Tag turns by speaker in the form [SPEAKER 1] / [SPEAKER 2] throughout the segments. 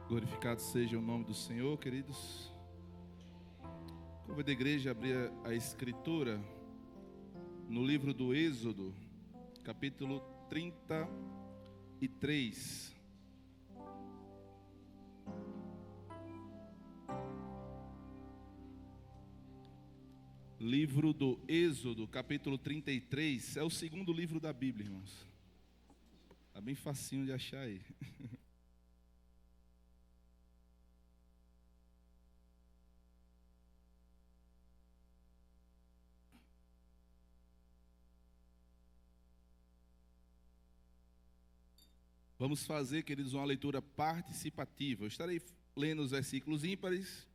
[SPEAKER 1] Glorificado seja o nome do Senhor, queridos. Convido a igreja a abrir a Escritura no livro do Êxodo, capítulo 33. Livro do Êxodo, capítulo 33, é o segundo livro da Bíblia, irmãos. Está bem facinho de achar aí. Vamos fazer, queridos, uma leitura participativa. Eu estarei lendo os versículos ímpares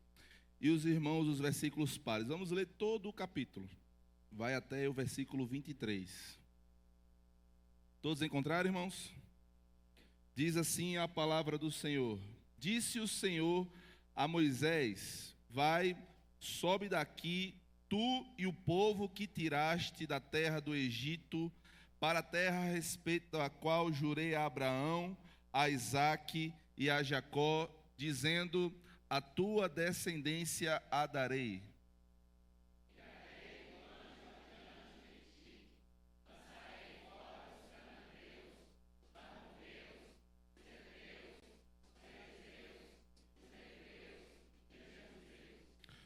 [SPEAKER 1] e os irmãos os versículos pares. Vamos ler todo o capítulo. Vai até o versículo 23. Todos encontraram, irmãos? Diz assim a palavra do Senhor. Disse o Senhor a Moisés: vai, sobe daqui, tu e o povo que tiraste da terra do Egito, para a terra a respeito da qual jurei a Abraão, a Isaque e a Jacó, dizendo: a tua descendência a darei.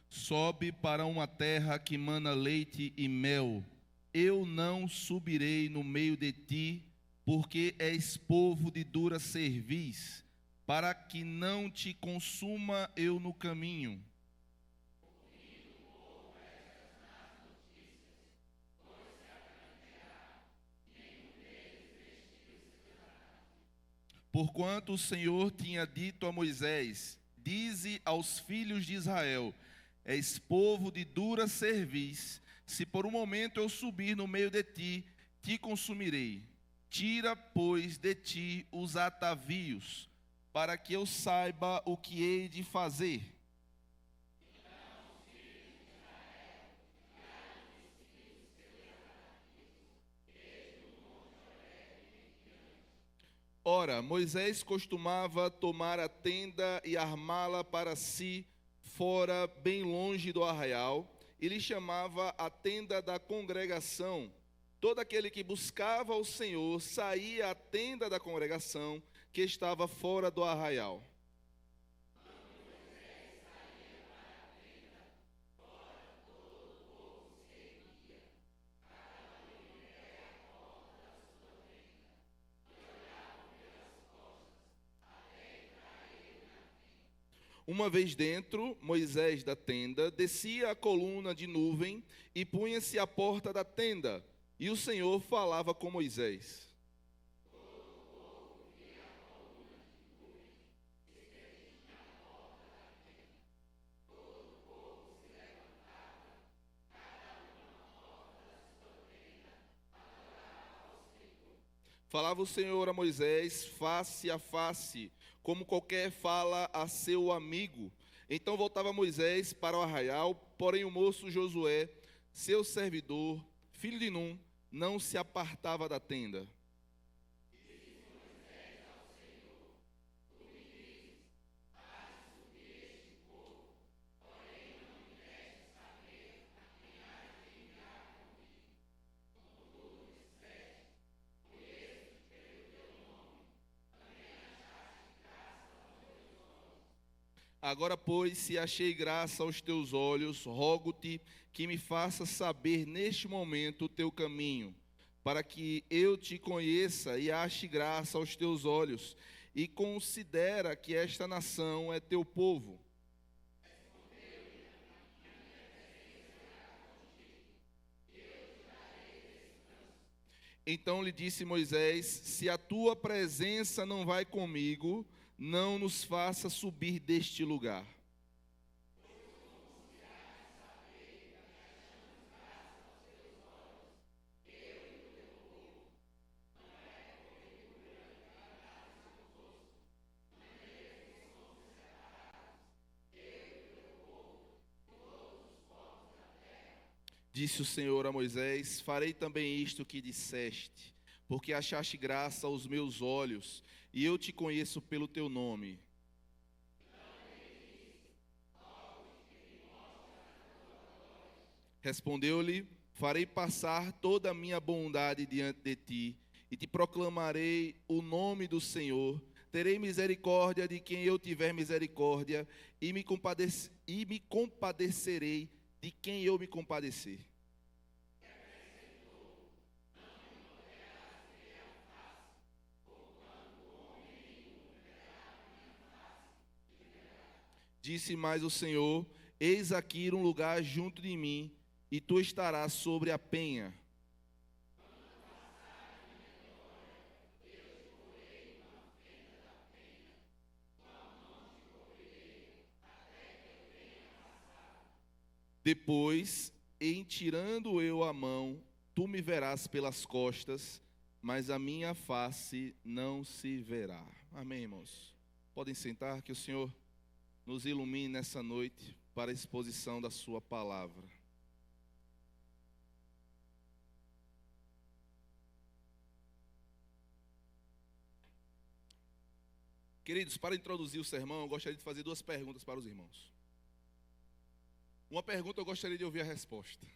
[SPEAKER 1] Sobe para uma terra que mana leite e mel. Eu não subirei no meio de ti, porque és povo de dura cerviz, para que não te consuma eu no caminho. Porquanto o Senhor tinha dito a Moisés: dize aos filhos de Israel: és povo de dura cerviz, se por um momento eu subir no meio de ti, te consumirei. Tira, pois, de ti os atavios, para que eu saiba o que hei de fazer. Ora, Moisés costumava tomar a tenda e armá-la para si, fora bem longe do arraial, e lhe chamava a tenda da congregação. Todo aquele que buscava o Senhor saía à tenda da congregação, que estava fora do arraial. Uma vez dentro, Moisés da tenda, descia a coluna de nuvem e punha-se à porta da tenda, e o Senhor falava com Moisés. Falava o Senhor a Moisés face a face, como qualquer fala a seu amigo. Então voltava Moisés para o arraial, porém o moço Josué, seu servidor, filho de Num, não se apartava da tenda. Agora, pois, se achei graça aos teus olhos, rogo-te que me faças saber neste momento o teu caminho, para que eu te conheça e ache graça aos teus olhos, e considera que esta nação é teu povo. Então lhe disse Moisés: se a tua presença não vai comigo, não nos faça subir deste lugar. Disse o Senhor a Moisés: farei também isto que disseste, porque achaste graça aos meus olhos, e eu te conheço pelo teu nome. Respondeu-lhe: farei passar toda a minha bondade diante de ti, e te proclamarei o nome do Senhor. Terei misericórdia de quem eu tiver misericórdia, e me compadecerei de quem eu me compadecer. Disse mais o Senhor: eis aqui um lugar junto de mim, e tu estarás sobre a penha. Depois, em tirando eu a mão, tu me verás pelas costas, mas a minha face não se verá. Amém, irmãos? Podem sentar, que o Senhor nos ilumine nessa noite para a exposição da sua palavra. Queridos, para introduzir o sermão, eu gostaria de fazer 2 perguntas para os irmãos. Uma pergunta eu gostaria de ouvir a resposta.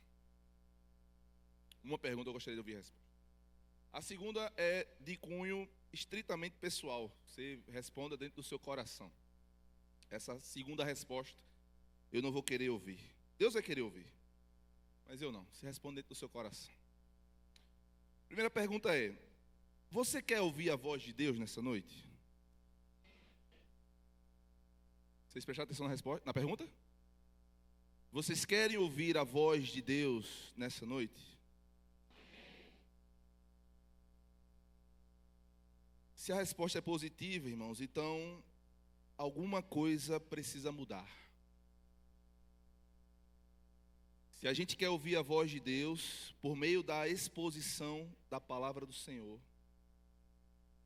[SPEAKER 1] A segunda é de cunho estritamente pessoal. Você responda dentro do seu coração. Essa segunda resposta eu não vou querer ouvir. Deus vai querer ouvir, mas eu não. Você responde dentro do seu coração. Primeira pergunta é: você quer ouvir a voz de Deus nessa noite? Vocês prestaram atenção na pergunta? Vocês querem ouvir a voz de Deus nessa noite? Se a resposta é positiva, irmãos, então alguma coisa precisa mudar. Se a gente quer ouvir a voz de Deus por meio da exposição da palavra do Senhor,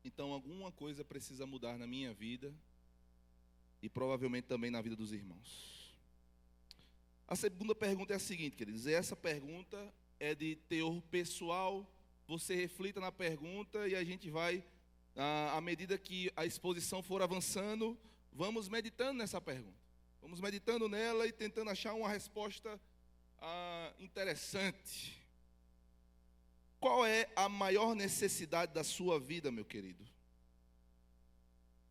[SPEAKER 1] então alguma coisa precisa mudar na minha vida e provavelmente também na vida dos irmãos. A segunda pergunta é a seguinte, queridos. Essa pergunta é de teor pessoal. Você reflita na pergunta e a gente vai, à medida que a exposição for avançando, vamos meditando nessa pergunta. Vamos meditando nela e tentando achar uma resposta interessante. Qual é a maior necessidade da sua vida, meu querido?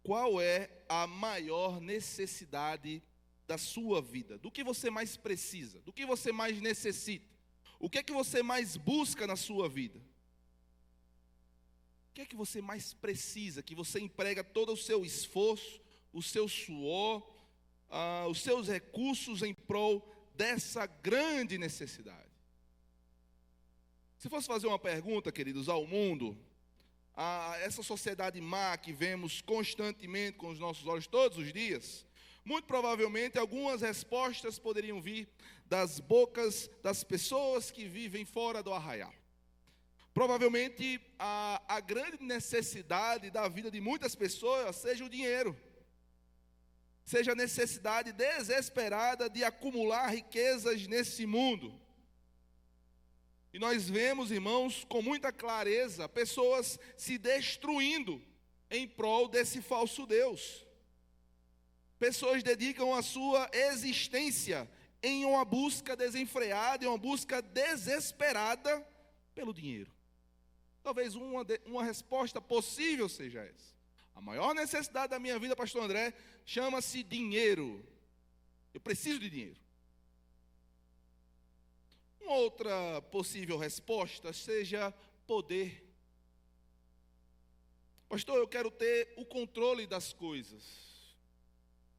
[SPEAKER 1] Qual é a maior necessidade da sua vida? Do que você mais precisa? Do que você mais necessita? O que é que você mais busca na sua vida? O que é que você mais precisa? Que você emprega todo o seu esforço, o seu suor, os seus recursos em prol dessa grande necessidade. Se fosse fazer uma pergunta, queridos, ao mundo, a essa sociedade má que vemos constantemente com os nossos olhos todos os dias, muito provavelmente algumas respostas poderiam vir das bocas das pessoas que vivem fora do arraial. Provavelmente a grande necessidade da vida de muitas pessoas seja o dinheiro. Seja a necessidade desesperada de acumular riquezas nesse mundo. E nós vemos, irmãos, com muita clareza, pessoas se destruindo em prol desse falso Deus. Pessoas dedicam a sua existência em uma busca desenfreada, em uma busca desesperada pelo dinheiro. Talvez uma resposta possível seja essa. A maior necessidade da minha vida, pastor André, chama-se dinheiro. Eu preciso de dinheiro. Uma outra possível resposta seja poder. Pastor, eu quero ter o controle das coisas.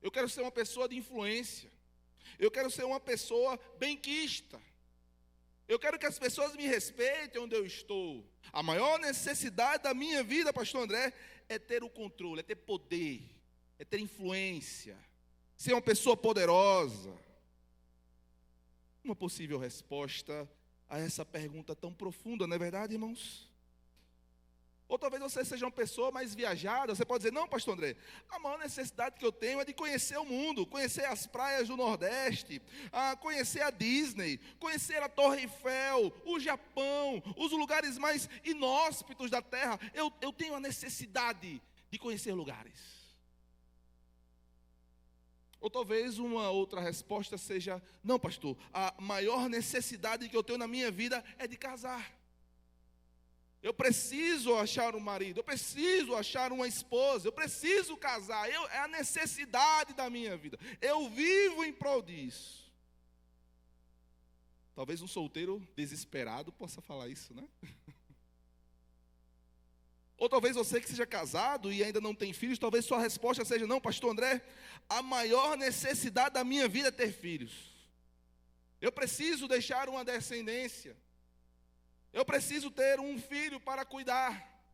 [SPEAKER 1] Eu quero ser uma pessoa de influência. Eu quero ser uma pessoa benquista. Eu quero que as pessoas me respeitem onde eu estou. A maior necessidade da minha vida, pastor André, é ter o controle, é ter poder, é ter influência, ser uma pessoa poderosa. Uma possível resposta a essa pergunta tão profunda, não é verdade, irmãos? Ou talvez você seja uma pessoa mais viajada. Você pode dizer: não, pastor André, a maior necessidade que eu tenho é de conhecer o mundo, conhecer as praias do Nordeste, conhecer a Disney, conhecer a Torre Eiffel, o Japão, os lugares mais inóspitos da terra. Eu tenho a necessidade de conhecer lugares. Ou talvez uma outra resposta seja: não, pastor, a maior necessidade que eu tenho na minha vida é de casar. Eu preciso achar um marido, eu preciso achar uma esposa, eu preciso casar, é a necessidade da minha vida. Eu vivo em prol disso. Talvez um solteiro desesperado possa falar isso, né? Ou talvez você que seja casado e ainda não tem filhos, talvez sua resposta seja: não, pastor André, a maior necessidade da minha vida é ter filhos. Eu preciso deixar uma descendência. Eu preciso ter um filho para cuidar,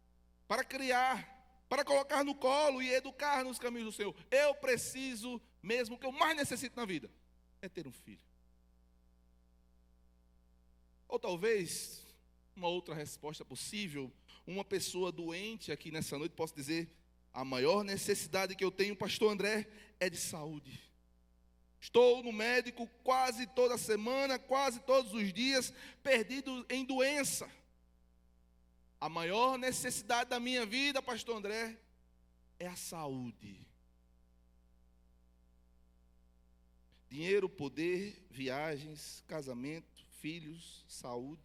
[SPEAKER 1] para criar, para colocar no colo e educar nos caminhos do Senhor. Eu preciso, mesmo o que eu mais necessito na vida, é ter um filho. Ou talvez, uma outra resposta possível, uma pessoa doente aqui nessa noite possa dizer: a maior necessidade que eu tenho, pastor André, é de saúde. Estou no médico quase toda semana, quase todos os dias, perdido em doença. A maior necessidade da minha vida, pastor André, é a saúde. Dinheiro, poder, viagens, casamento, filhos, saúde.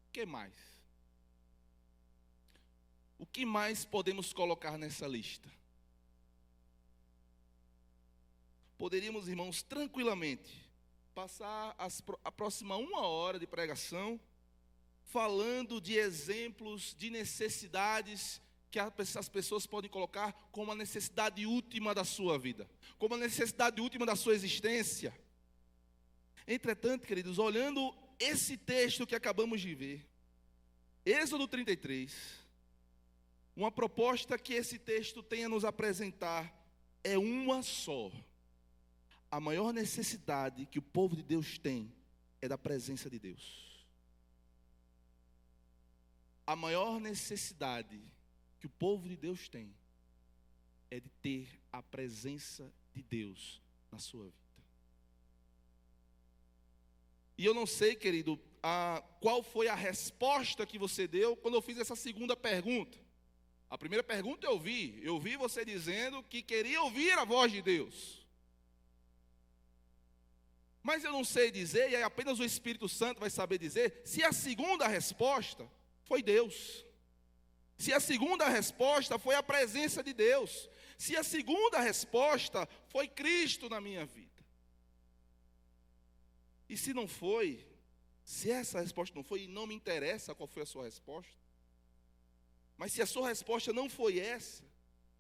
[SPEAKER 1] O que mais? O que mais podemos colocar nessa lista? Poderíamos, irmãos, tranquilamente passar a próxima 1 hora de pregação falando de exemplos de necessidades que as pessoas podem colocar como a necessidade última da sua vida, como a necessidade última da sua existência. Entretanto, queridos, olhando esse texto que acabamos de ver, Êxodo 33, uma proposta que esse texto tem a nos apresentar é uma só. A maior necessidade que o povo de Deus tem é da presença de Deus. A maior necessidade que o povo de Deus tem é de ter a presença de Deus na sua vida. E eu não sei, querido, qual foi a resposta que você deu quando eu fiz essa segunda pergunta. A primeira pergunta eu vi você dizendo que queria ouvir a voz de Deus. Mas eu não sei dizer, e apenas o Espírito Santo vai saber dizer, se a segunda resposta foi Deus. Se a segunda resposta foi a presença de Deus. Se a segunda resposta foi Cristo na minha vida. E se não foi, se essa resposta não foi, e não me interessa qual foi a sua resposta, mas se a sua resposta não foi essa,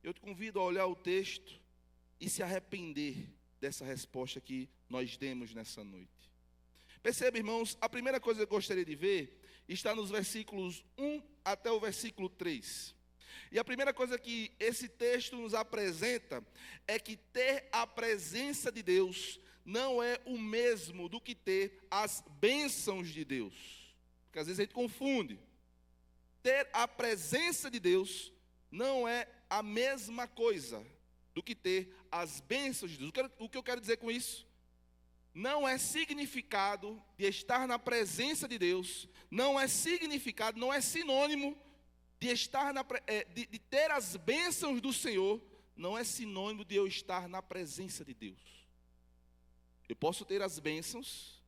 [SPEAKER 1] eu te convido a olhar o texto e se arrepender dessa resposta que nós demos nessa noite. Perceba, irmãos, a primeira coisa que eu gostaria de ver está nos versículos 1 até o versículo 3. E a primeira coisa que esse texto nos apresenta é que ter a presença de Deus não é o mesmo do que ter as bênçãos de Deus. Porque às vezes a gente confunde. Ter a presença de Deus não é a mesma coisa do que ter as bênçãos de Deus. O que eu quero dizer com isso? Não é significado de estar na presença de Deus, não é significado, não é sinônimo de estar de ter as bênçãos do Senhor, não é sinônimo de eu estar na presença de Deus. Eu posso ter as bênçãos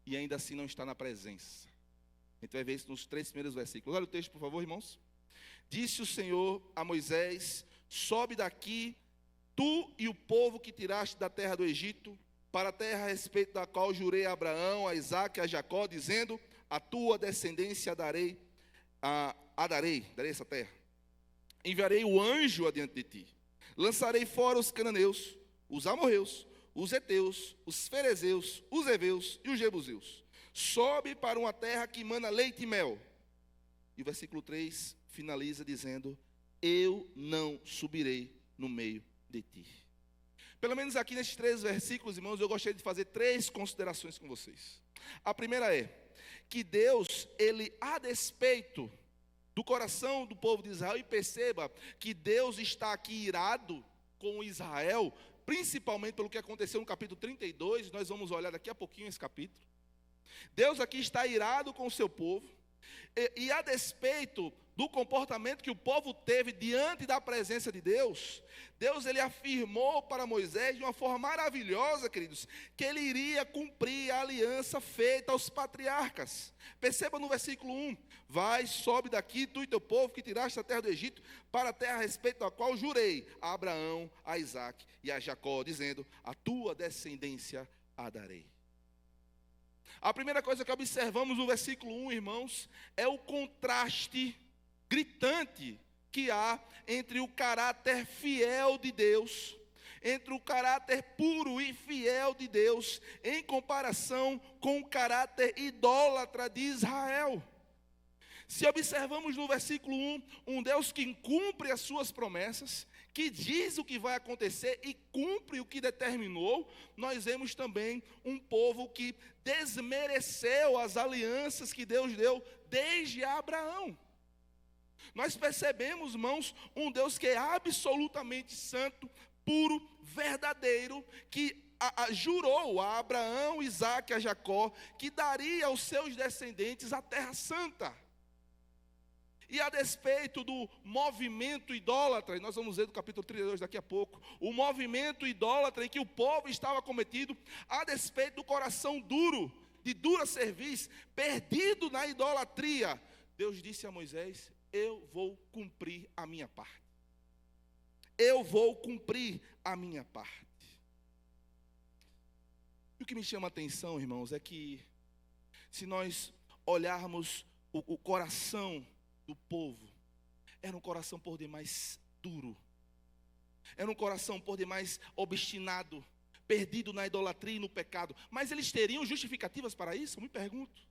[SPEAKER 1] e ainda assim não estar na presença. A gente vai ver isso nos 3 primeiros versículos. Olha o texto, por favor, irmãos. Disse o Senhor a Moisés: sobe daqui, tu e o povo que tiraste da terra do Egito, para a terra a respeito da qual jurei a Abraão, a Isaque e a Jacó, dizendo: a tua descendência darei essa terra. Enviarei o anjo adiante de ti. Lançarei fora os cananeus, os amorreus, os heteus, os ferezeus, os heveus e os jebuseus. Sobe para uma terra que mana leite e mel. E o versículo 3 finaliza dizendo: eu não subirei no meio de ti. Pelo menos aqui nesses 3 versículos, irmãos, eu gostaria de fazer 3 considerações com vocês. A primeira é que Deus, ele, a despeito do coração do povo de Israel, e perceba que Deus está aqui irado com Israel, principalmente pelo que aconteceu no capítulo 32, nós vamos olhar daqui a pouquinho esse capítulo. Deus aqui está irado com o seu povo, e a despeito do comportamento que o povo teve diante da presença de Deus, Deus ele afirmou para Moisés de uma forma maravilhosa, queridos, que ele iria cumprir a aliança feita aos patriarcas. Perceba no versículo 1: vai, sobe daqui, tu e teu povo que tiraste da terra do Egito, para a terra a respeito da qual jurei a Abraão, a Isaque e a Jacó, dizendo: a tua descendência a darei. A primeira coisa que observamos no versículo 1, irmãos, é o contraste gritante que há entre o caráter fiel de Deus, entre o caráter puro e fiel de Deus, em comparação com o caráter idólatra de Israel. Se observamos no versículo 1, um Deus que cumpre as suas promessas, que diz o que vai acontecer e cumpre o que determinou, nós vemos também um povo que desmereceu as alianças que Deus deu desde Abraão. Nós percebemos, irmãos, um Deus que é absolutamente santo, puro, verdadeiro, que jurou a Abraão, Isaque e a Jacó que daria aos seus descendentes a terra santa. E a despeito do movimento idólatra, e nós vamos ver do capítulo 32 daqui a pouco, o movimento idólatra em que o povo estava cometido, a despeito do coração duro, de dura cerviz, perdido na idolatria, Deus disse a Moisés: eu vou cumprir a minha parte. Eu vou cumprir a minha parte. E o que me chama a atenção, irmãos, é que se nós olharmos o coração do povo, era um coração por demais duro, era um coração por demais obstinado, perdido na idolatria e no pecado. Mas eles teriam justificativas para isso? Eu me pergunto.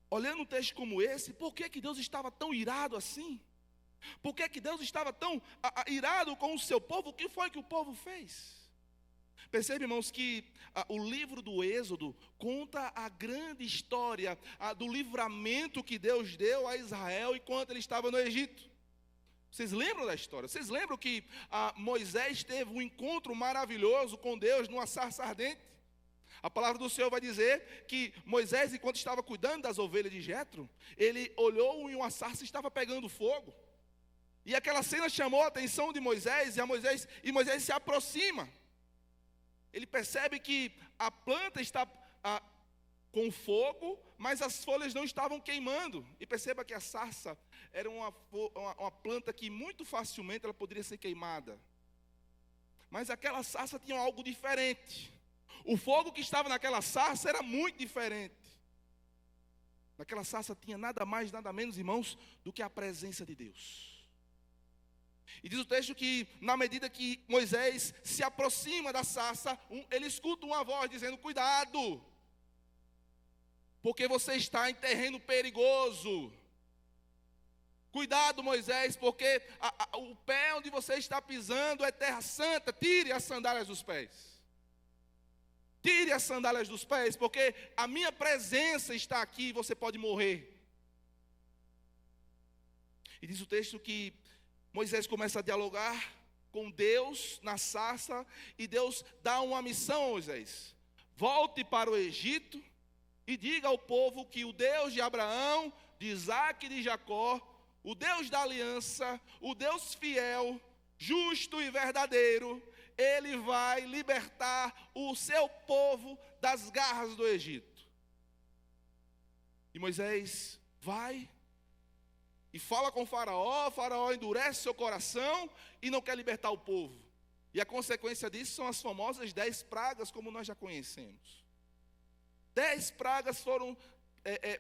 [SPEAKER 1] Olhando um texto como esse, por que Deus estava tão irado assim? Por que Deus estava tão irado com o seu povo? O que foi que o povo fez? Percebe, irmãos, que o livro do Êxodo conta a grande história do livramento que Deus deu a Israel enquanto ele estava no Egito. Vocês lembram da história? Vocês lembram que Moisés teve um encontro maravilhoso com Deus numa sarça ardente? A palavra do Senhor vai dizer que Moisés, enquanto estava cuidando das ovelhas de Jetro, ele olhou e uma sarça estava pegando fogo. E aquela cena chamou a atenção de Moisés, e Moisés se aproxima. Ele percebe que a planta está com fogo, mas as folhas não estavam queimando. E perceba que a sarça era uma planta que muito facilmente ela poderia ser queimada. Mas aquela sarça tinha algo diferente. O fogo que estava naquela sarça era muito diferente. Naquela sarça tinha nada mais, nada menos, irmãos, do que a presença de Deus. E diz o texto que, na medida que Moisés se aproxima da sarça, ele escuta uma voz dizendo: cuidado, porque você está em terreno perigoso. Cuidado, Moisés, porque o pé onde você está pisando é terra santa. Tire as sandálias dos pés. Tire as sandálias dos pés, porque a minha presença está aqui e você pode morrer. E diz o texto que Moisés começa a dialogar com Deus na sarça, e Deus dá uma missão a Moisés: volte para o Egito e diga ao povo que o Deus de Abraão, de Isaque e de Jacó, o Deus da aliança, o Deus fiel, justo e verdadeiro, Ele vai libertar o seu povo das garras do Egito. E Moisés vai e fala com Faraó. Faraó endurece seu coração e não quer libertar o povo. E a consequência disso são as famosas 10 pragas, como nós já conhecemos. 10 pragas foram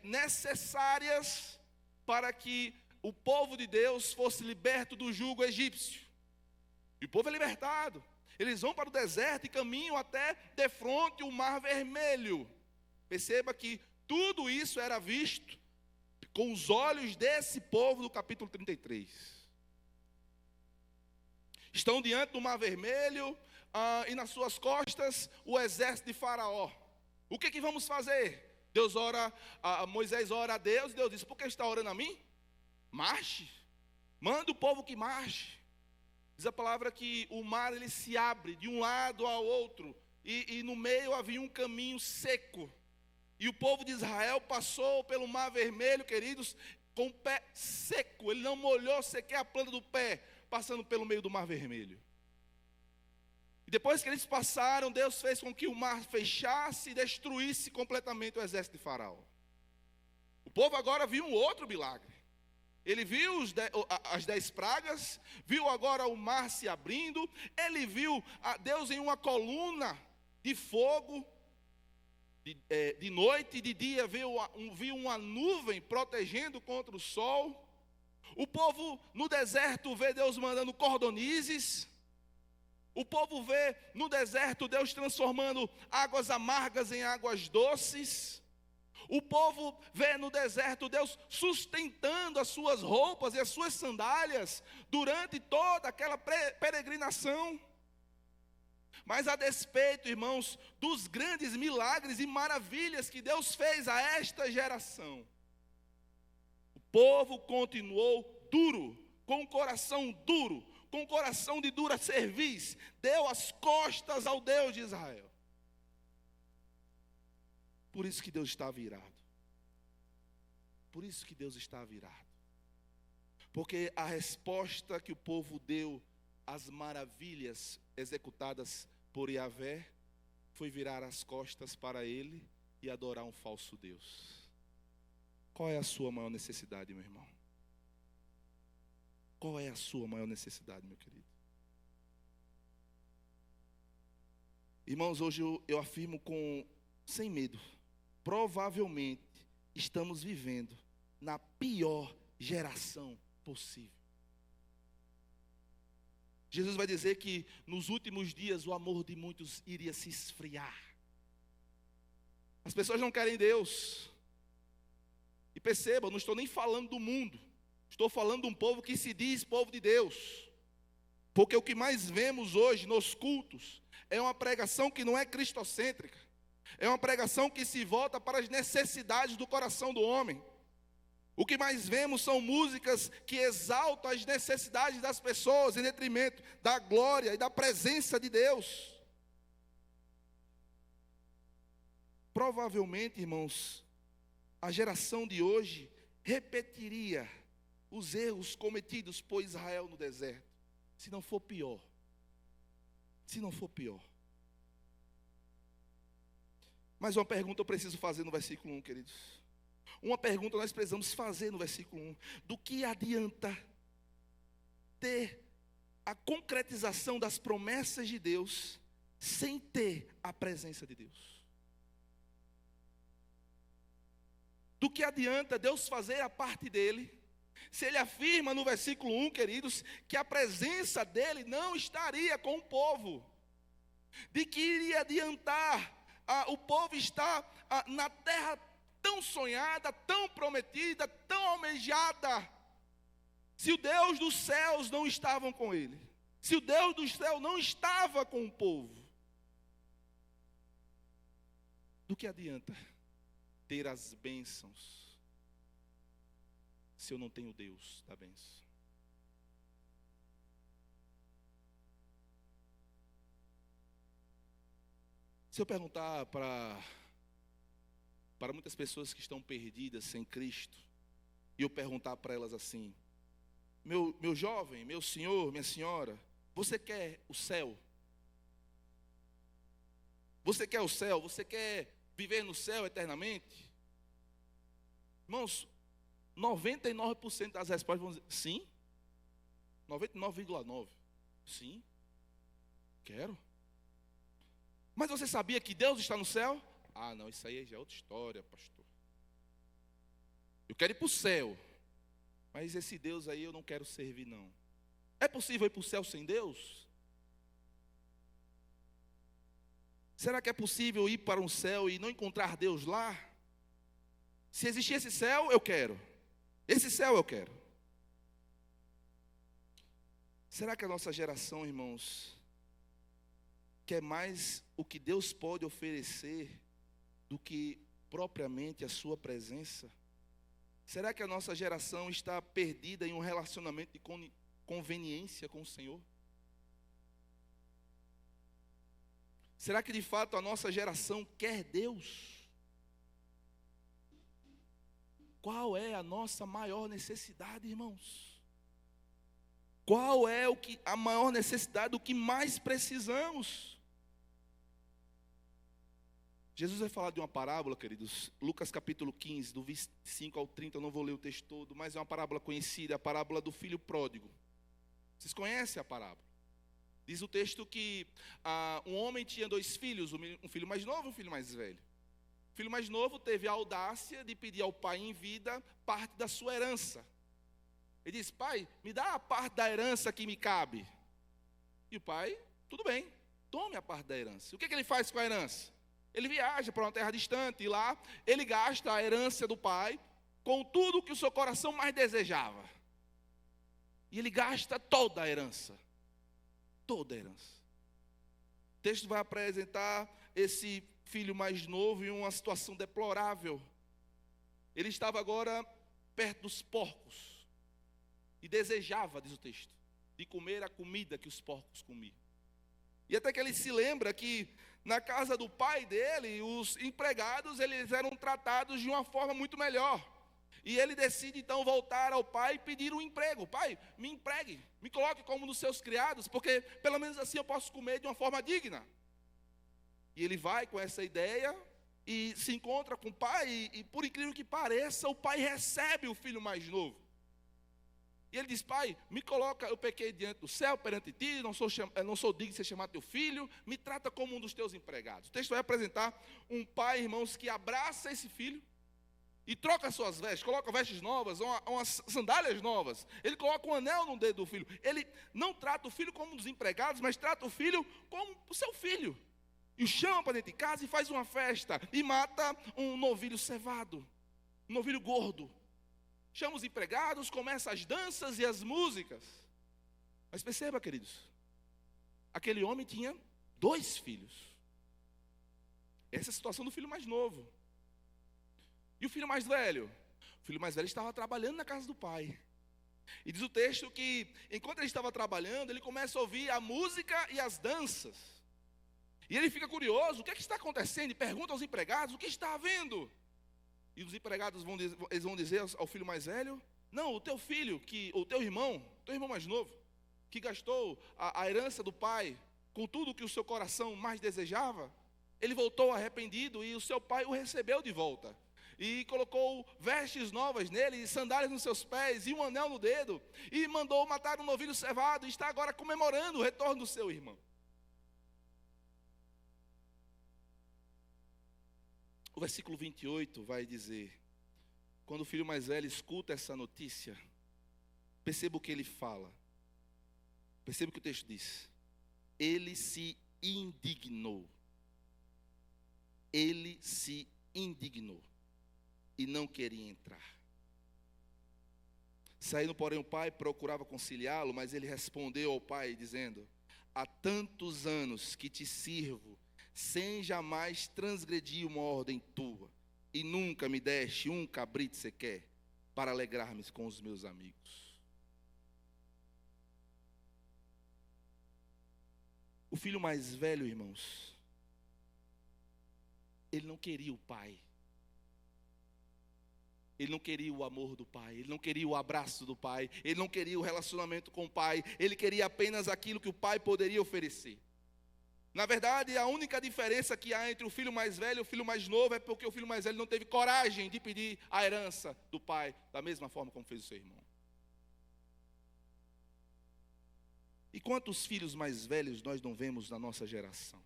[SPEAKER 1] necessárias para que o povo de Deus fosse liberto do jugo egípcio. E o povo é libertado. Eles vão para o deserto e caminham até defronte o Mar Vermelho. Perceba que tudo isso era visto com os olhos desse povo do capítulo 33. Estão diante do Mar Vermelho e nas suas costas o exército de Faraó. O que vamos fazer? Moisés ora a Deus, e Deus diz: por que está orando a mim? Marche, manda o povo que marche. Diz a palavra que o mar ele se abre de um lado ao outro, e no meio havia um caminho seco. E o povo de Israel passou pelo Mar Vermelho, queridos, com o pé seco. Ele não molhou sequer a planta do pé, passando pelo meio do Mar Vermelho. E depois que eles passaram, Deus fez com que o mar fechasse e destruísse completamente o exército de Faraó. O povo agora viu um outro milagre. Ele viu as 10 pragas, viu agora o mar se abrindo, ele viu a Deus em uma coluna de fogo, de noite e de dia viu uma nuvem protegendo contra o sol. O povo no deserto vê Deus mandando cordonizes. O povo vê no deserto Deus transformando águas amargas em águas doces. O povo vê no deserto Deus sustentando as suas roupas e as suas sandálias durante toda aquela peregrinação. Mas a despeito, irmãos, dos grandes milagres e maravilhas que Deus fez a esta geração, o povo continuou duro, com o coração duro, com o coração de dura cerviz, deu as costas ao Deus de Israel. Por isso que Deus está virado. Por isso que Deus está virado. Porque a resposta que o povo deu às maravilhas executadas por Yahvé foi virar as costas para ele e adorar um falso Deus. Qual é a sua maior necessidade, meu irmão? Qual é a sua maior necessidade, meu querido? Irmãos, hoje eu afirmo sem medo, provavelmente estamos vivendo na pior geração possível. Jesus vai dizer que nos últimos dias o amor de muitos iria se esfriar. As pessoas não querem Deus. E perceba, não estou nem falando do mundo. Estou falando de um povo que se diz povo de Deus. Porque o que mais vemos hoje nos cultos é uma pregação que não é cristocêntrica. É uma pregação que se volta para as necessidades do coração do homem. O que mais vemos são músicas que exaltam as necessidades das pessoas em detrimento da glória e da presença de Deus. Provavelmente, irmãos, a geração de hoje repetiria os erros cometidos por Israel no deserto, se não for pior. Se não for pior. Mas uma pergunta eu preciso fazer no versículo 1, queridos. Uma pergunta nós precisamos fazer no versículo 1. Do que adianta ter a concretização das promessas de Deus sem ter a presença de Deus? Do que adianta Deus fazer a parte dele, se ele afirma no versículo 1, queridos, que a presença dele não estaria com o povo? De que iria adiantar o povo estar na terra tão sonhada, tão prometida, tão almejada, se o Deus dos céus não estava com ele? Se o Deus do céu não estava com o povo? Do que adianta ter as bênçãos se eu não tenho Deus da bênção? Se eu perguntar para muitas pessoas que estão perdidas sem Cristo, e eu perguntar para elas assim: meu jovem, meu senhor, minha senhora, você quer o céu? Você quer o céu? Você quer viver no céu eternamente? Irmãos, 99% das respostas vão dizer sim. 99,9%. Sim, quero. Mas você sabia que Deus está no céu? Ah, não, isso aí já é outra história, pastor. Eu quero ir para o céu, mas esse Deus aí eu não quero servir, não. É possível ir para o céu sem Deus? Será que é possível ir para um céu e não encontrar Deus lá? Se existir esse céu, eu quero. Esse céu eu quero. Será que a nossa geração, irmãos, quer mais o que Deus pode oferecer do que propriamente a sua presença? Será que a nossa geração está perdida em um relacionamento de conveniência com o Senhor? Será que de fato a nossa geração quer Deus? Qual é a nossa maior necessidade, irmãos? Qual é a maior necessidade, o que mais precisamos? Jesus vai falar de uma parábola, queridos, Lucas capítulo 15, do 25 ao 30, eu não vou ler o texto todo, mas é uma parábola conhecida, a parábola do filho pródigo. Vocês conhecem a parábola? Diz o texto que um homem tinha 2 filhos, um filho mais novo e um filho mais velho. O filho mais novo teve a audácia de pedir ao pai em vida parte da sua herança. Ele disse: pai, me dá a parte da herança que me cabe. E o pai, tudo bem, tome a parte da herança. O que ele faz com a herança? Ele viaja para uma terra distante e lá ele gasta a herança do pai com tudo que o seu coração mais desejava. E ele gasta toda a herança. Toda a herança. O texto vai apresentar esse filho mais novo em uma situação deplorável. Ele estava agora perto dos porcos. E desejava, diz o texto, de comer a comida que os porcos comiam. E até que ele se lembra que na casa do pai dele, os empregados eles eram tratados de uma forma muito melhor. E ele decide então voltar ao pai e pedir um emprego. Pai, me empregue, me coloque como um dos seus criados, porque pelo menos assim eu posso comer de uma forma digna. E ele vai com essa ideia e se encontra com o pai e por incrível que pareça, o pai recebe o filho mais novo. E ele diz: pai, me coloca, eu pequei diante do céu perante ti, não sou digno de ser chamado teu filho, me trata como um dos teus empregados. O texto vai apresentar um pai, irmãos, que abraça esse filho e troca suas vestes, coloca vestes novas, umas sandálias novas. Ele coloca um anel no dedo do filho. Ele não trata o filho como um dos empregados, mas trata o filho como o seu filho. E o chama para dentro de casa e faz uma festa e mata um novilho cevado, um novilho gordo. Chama os empregados, começa as danças e as músicas. Mas perceba, queridos, aquele homem tinha 2 filhos. Essa é a situação do filho mais novo. E o filho mais velho? O filho mais velho estava trabalhando na casa do pai. E diz o texto que, enquanto ele estava trabalhando, ele começa a ouvir a música e as danças. E ele fica curioso, o que é que está acontecendo? E pergunta aos empregados, o que está havendo? E os empregados vão dizer ao filho mais velho: não, o teu filho, o teu irmão mais novo, que gastou a herança do pai com tudo que o seu coração mais desejava, ele voltou arrependido e o seu pai o recebeu de volta. E colocou vestes novas nele, sandálias nos seus pés e um anel no dedo, e mandou matar um novilho cevado, e está agora comemorando o retorno do seu irmão. O versículo 28 vai dizer: quando o filho mais velho escuta essa notícia, perceba o que ele fala. Perceba o que o texto diz. Ele se indignou. Ele se indignou e não queria entrar. Saindo, porém, o pai procurava conciliá-lo, mas ele respondeu ao pai, dizendo: há tantos anos que te sirvo, sem jamais transgredir uma ordem tua, e nunca me deste um cabrito sequer, para alegrar-me com os meus amigos. O filho mais velho, irmãos, ele não queria o pai. Ele não queria o amor do pai, ele não queria o abraço do pai, ele não queria o relacionamento com o pai, ele queria apenas aquilo que o pai poderia oferecer. Na verdade, a única diferença que há entre o filho mais velho e o filho mais novo é porque o filho mais velho não teve coragem de pedir a herança do pai, da mesma forma como fez o seu irmão. E quantos filhos mais velhos nós não vemos na nossa geração?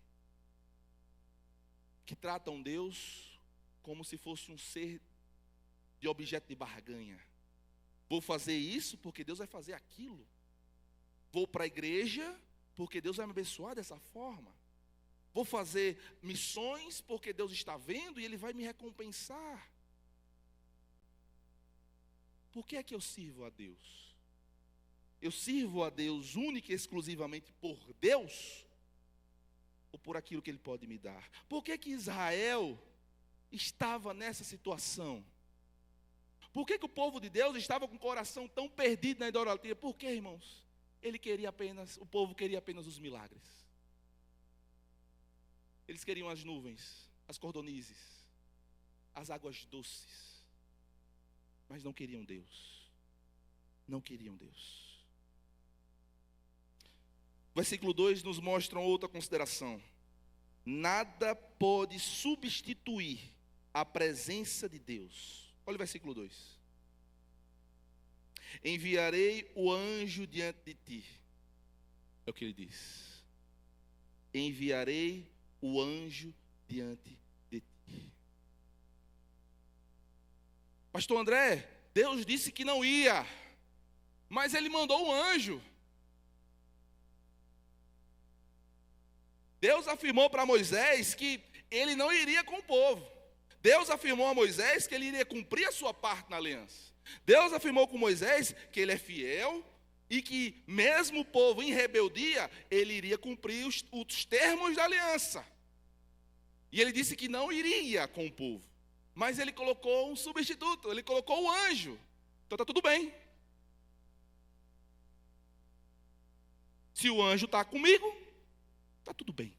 [SPEAKER 1] Que tratam Deus como se fosse um ser de objeto de barganha. Vou fazer isso porque Deus vai fazer aquilo. Vou para a igreja porque Deus vai me abençoar dessa forma. Vou fazer missões porque Deus está vendo e Ele vai me recompensar. Por que é que eu sirvo a Deus? Eu sirvo a Deus única e exclusivamente por Deus? Ou por aquilo que Ele pode me dar? Por que que Israel estava nessa situação? Por que que o povo de Deus estava com o coração tão perdido na idolatria? Por que, irmãos? O povo queria apenas os milagres. Eles queriam as nuvens, as cordonizes, as águas doces. mas não queriam Deus. Não queriam Deus. O versículo 2 nos mostra outra consideração. Nada pode substituir a presença de Deus. Olha o versículo 2. Enviarei o anjo diante de ti. É o que ele diz. Enviarei o anjo diante de ti. Pastor André, Deus disse que não ia, mas ele mandou um anjo. Deus afirmou para Moisés que ele não iria com o povo. Deus afirmou a Moisés que ele iria cumprir a sua parte na aliança. Deus afirmou com Moisés que ele é fiel e que mesmo o povo em rebeldia, ele iria cumprir os termos da aliança. E ele disse que não iria com o povo, mas ele colocou um substituto, ele colocou o anjo. Então está tudo bem. Se o anjo está comigo, está tudo bem.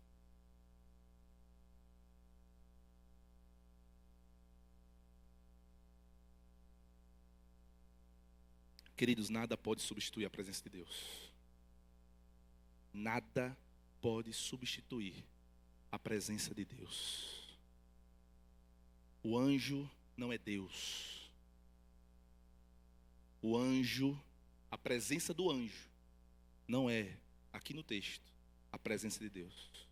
[SPEAKER 1] Queridos, nada pode substituir a presença de Deus. Nada pode substituir a presença de Deus. O anjo não é Deus. O anjo, a presença do anjo, não é, aqui no texto, a presença de Deus.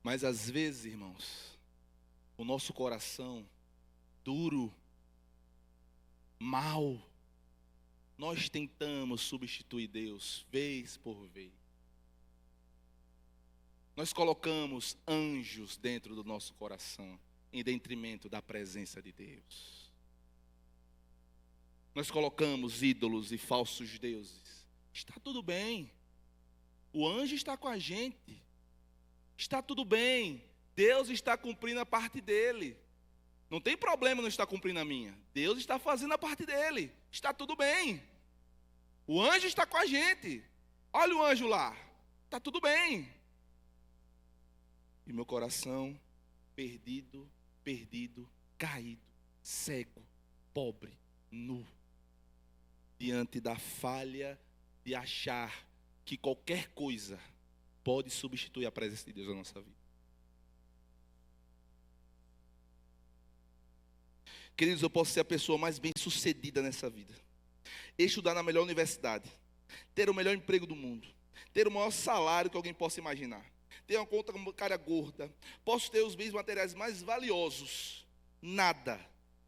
[SPEAKER 1] Mas às vezes, irmãos, o nosso coração duro, mal, nós tentamos substituir Deus vez por vez. Nós colocamos anjos dentro do nosso coração, em detrimento da presença de Deus. Nós colocamos ídolos e falsos deuses. Está tudo bem. O anjo está com a gente. Está tudo bem. Deus está cumprindo a parte dele. Não tem problema não estar cumprindo a minha. Deus está fazendo a parte dele. Está tudo bem. O anjo está com a gente. Olha o anjo lá. Está tudo bem. E meu coração perdido, caído, cego, pobre, nu, diante da falha de achar que qualquer coisa pode substituir a presença de Deus na nossa vida. Queridos, eu posso ser a pessoa mais bem-sucedida nessa vida, estudar na melhor universidade, ter o melhor emprego do mundo, ter o maior salário que alguém possa imaginar, ter uma conta bancária gorda, posso ter os bens materiais mais valiosos. Nada,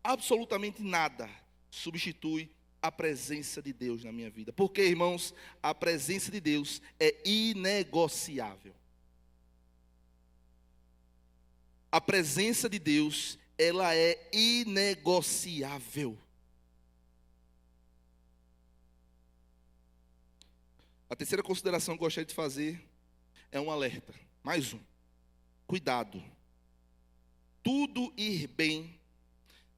[SPEAKER 1] absolutamente nada, substitui a presença de Deus na minha vida. Porque, irmãos, a presença de Deus é inegociável. A presença de Deus, ela é inegociável. A terceira consideração que eu gostaria de fazer é um alerta. Mais um. Cuidado. Tudo ir bem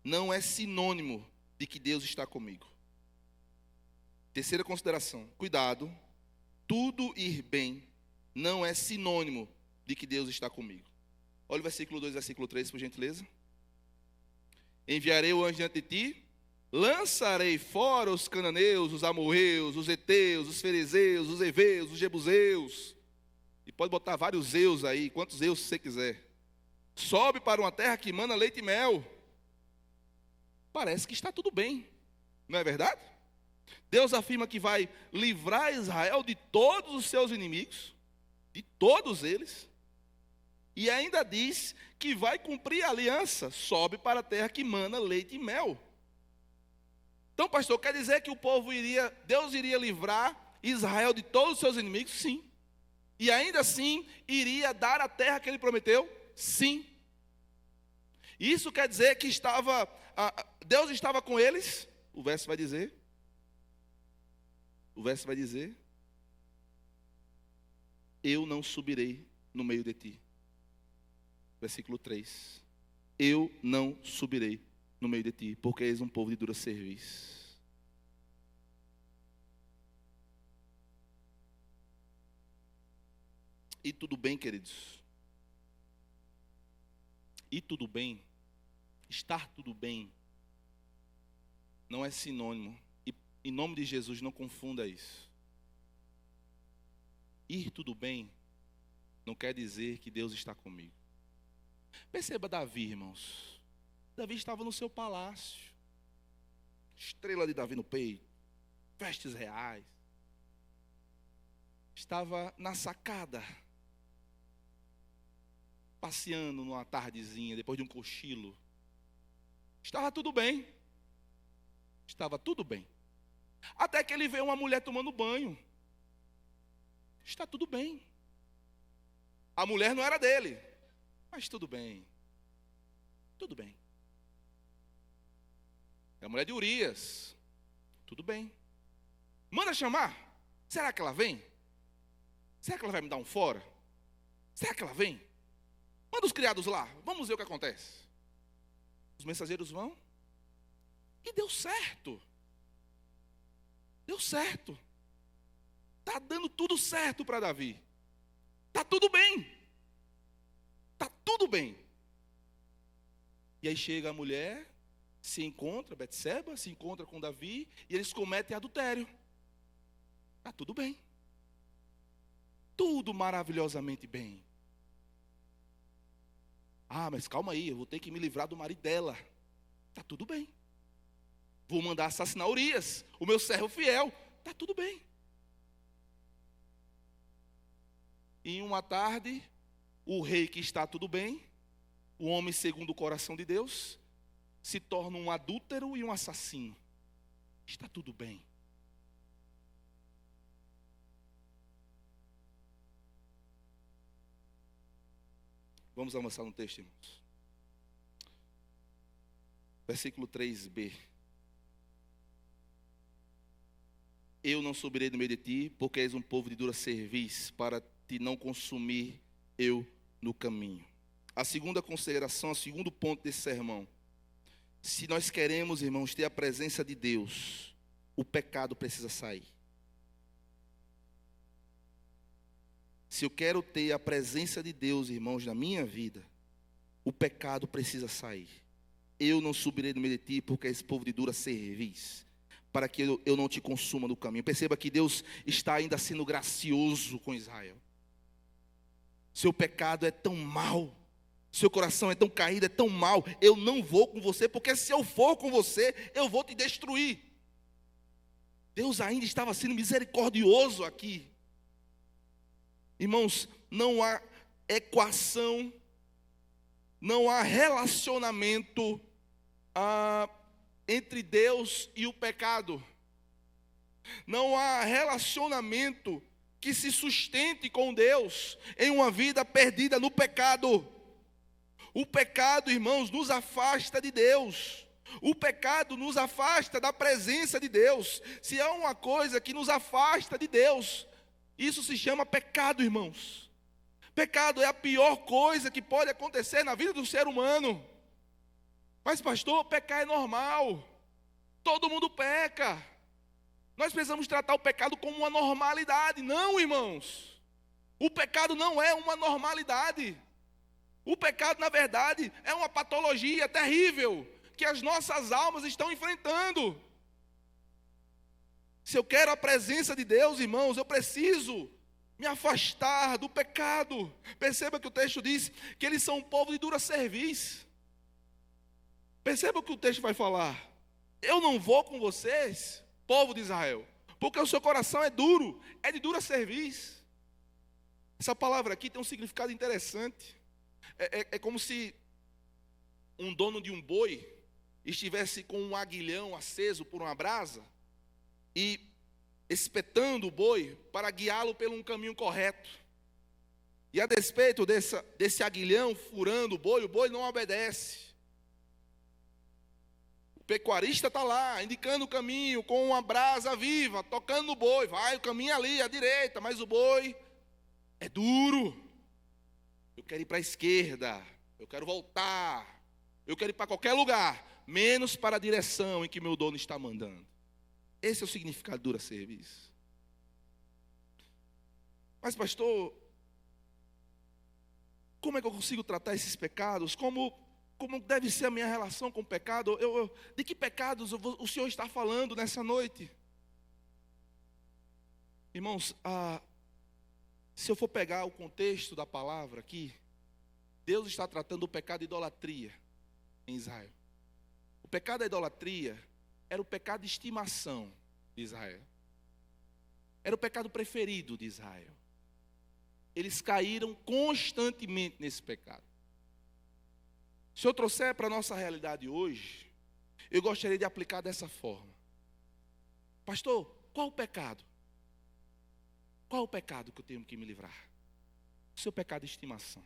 [SPEAKER 1] não é sinônimo de que Deus está comigo. Terceira consideração. Cuidado. Tudo ir bem não é sinônimo de que Deus está comigo. Olha o versículo 2 e versículo 3, por gentileza. Enviarei o anjo diante de ti, lançarei fora os cananeus, os amorreus, os heteus, os ferezeus, os heveus, os jebuseus. E pode botar vários eus aí, quantos eus você quiser. Sobe para uma terra que mana leite e mel. Parece que está tudo bem, não é verdade? Deus afirma que vai livrar Israel de todos os seus inimigos, de todos eles. E ainda diz que vai cumprir a aliança, sobe para a terra que mana leite e mel. Então, pastor, quer dizer que Deus iria livrar Israel de todos os seus inimigos? Sim. E ainda assim, iria dar a terra que ele prometeu? Sim. Isso quer dizer que Deus estava com eles? O verso vai dizer, eu não subirei no meio de ti. Versículo 3. Eu não subirei no meio de ti, porque és um povo de dura cerviz. E tudo bem, queridos? E tudo bem Estar tudo bem não é sinônimo. E em nome de Jesus, não confunda isso. Ir tudo bem não quer dizer que Deus está comigo. Perceba Davi, irmãos. Davi estava no seu palácio. Estrela de Davi no peito. Vestes reais. Estava na sacada. Passeando numa tardezinha, depois de um cochilo. Estava tudo bem. Estava tudo bem. Até que ele vê uma mulher tomando banho. Está tudo bem. A mulher não era dele. Mas tudo bem. Tudo bem. É a mulher de Urias. Tudo bem. Manda chamar. Será que ela vem? Será que ela vai me dar um fora? Será que ela vem? Manda os criados lá. Vamos ver o que acontece. Os mensageiros vão. E deu certo. Deu certo. Está dando tudo certo para Davi. Está tudo bem. Está tudo bem. E aí chega a mulher, se encontra, Betseba, se encontra com Davi, e eles cometem adultério. Está tudo bem. Tudo maravilhosamente bem. Ah, mas calma aí, eu vou ter que me livrar do marido dela. Está tudo bem. Vou mandar assassinar Urias, o meu servo fiel. Está tudo bem. Em uma tarde, o rei que está tudo bem, o homem segundo o coração de Deus, se torna um adúltero e um assassino. Está tudo bem. Vamos avançar no texto, irmãos. Versículo 3b. Eu não subirei no meio de ti, porque és um povo de dura cerviz, para te não consumir eu no caminho. A segunda consideração, o segundo ponto desse sermão. Se nós queremos, irmãos, ter a presença de Deus, o pecado precisa sair. Se eu quero ter a presença de Deus, irmãos, na minha vida, o pecado precisa sair. Eu não subirei no meio de ti, porque és povo de dura cerviz, para que eu não te consuma no caminho. Perceba que Deus está ainda sendo gracioso com Israel. Seu pecado é tão mau, seu coração é tão caído, é tão mau. Eu não vou com você, porque se eu for com você, eu vou te destruir. Deus ainda estava sendo misericordioso aqui. Irmãos, não há equação, não há relacionamento entre Deus e o pecado. Não há relacionamento que se sustente com Deus em uma vida perdida no pecado. O pecado, irmãos, nos afasta de Deus. O pecado nos afasta da presença de Deus. Se há uma coisa que nos afasta de Deus, isso se chama pecado, irmãos. Pecado é a pior coisa que pode acontecer na vida do ser humano. Mas pastor, pecar é normal. Todo mundo peca. Nós precisamos tratar o pecado como uma normalidade. Não, irmãos. O pecado não é uma normalidade. O pecado, na verdade, é uma patologia terrível que as nossas almas estão enfrentando. Se eu quero a presença de Deus, irmãos, eu preciso me afastar do pecado. Perceba que o texto diz que eles são um povo de dura cerviz. Perceba o que o texto vai falar. Eu não vou com vocês, povo de Israel, porque o seu coração é duro, é de dura cerviz. Essa palavra aqui tem um significado interessante. É como se um dono de um boi estivesse com um aguilhão aceso por uma brasa e espetando o boi para guiá-lo pelo um caminho correto. E a despeito desse aguilhão furando o boi não obedece. O pecuarista está lá, indicando o caminho com uma brasa viva, tocando no boi. Vai, o caminho é ali, à direita, mas o boi é duro. Eu quero ir para a esquerda, eu quero voltar, eu quero ir para qualquer lugar, menos para a direção em que meu dono está mandando. Esse é o significado de dura cerviz. Mas pastor, como é que eu consigo tratar esses pecados? Como como deve ser a minha relação com o pecado? De que pecados o Senhor está falando nessa noite? Irmãos, se eu for pegar o contexto da palavra aqui, Deus está tratando o pecado de idolatria em Israel. O pecado da idolatria era o pecado de estimação de Israel. Era o pecado preferido de Israel. Eles caíram constantemente nesse pecado. Se eu trouxer para a nossa realidade hoje, eu gostaria de aplicar dessa forma. Pastor, qual o pecado? Qual o pecado que eu tenho que me livrar? O seu pecado de estimação.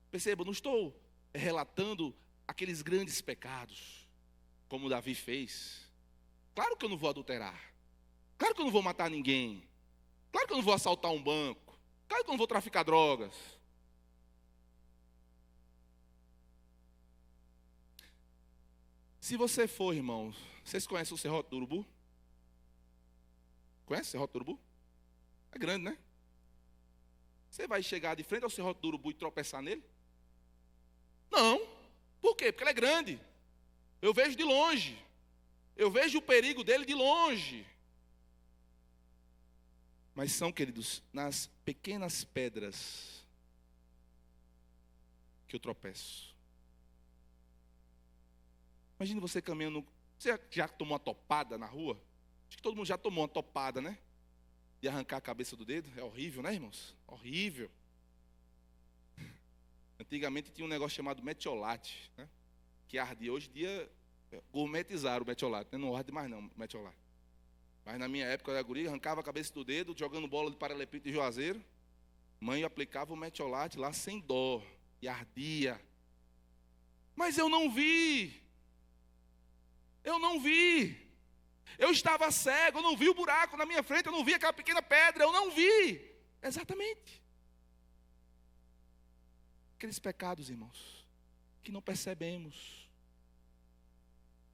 [SPEAKER 1] Perceba, não estou relatando aqueles grandes pecados, como Davi fez. Claro que eu não vou adulterar. Claro que eu não vou matar ninguém. Claro que eu não vou assaltar um banco. Claro que eu não vou traficar drogas. Se você for, irmãos, vocês conhecem o Serrote do Urubu? Conhece o Serrote do Urubu? É grande, né? Você vai chegar de frente ao Serrote do Urubu e tropeçar nele? Não. Por quê? Porque ele é grande. Eu vejo de longe. Eu vejo o perigo dele de longe. Mas são, queridos, nas pequenas pedras que eu tropeço. Imagine você caminhando. Você já tomou uma topada na rua? Acho que todo mundo já tomou uma topada, né? De arrancar a cabeça do dedo. É horrível, né, irmãos? Horrível. Antigamente tinha um negócio chamado metiolate, né? Que ardia. Hoje em dia, gourmetizaram o metiolate, né? Não arde mais não, metiolate. Mas na minha época, eu era guri, arrancava a cabeça do dedo, jogando bola de paralelepípedo e juazeiro. Mãe aplicava o metiolate lá sem dó. E ardia. Mas eu não vi. Eu não vi. Eu estava cego, eu não vi o buraco na minha frente, eu não vi aquela pequena pedra, eu não vi. Exatamente. Aqueles pecados, irmãos, que não percebemos.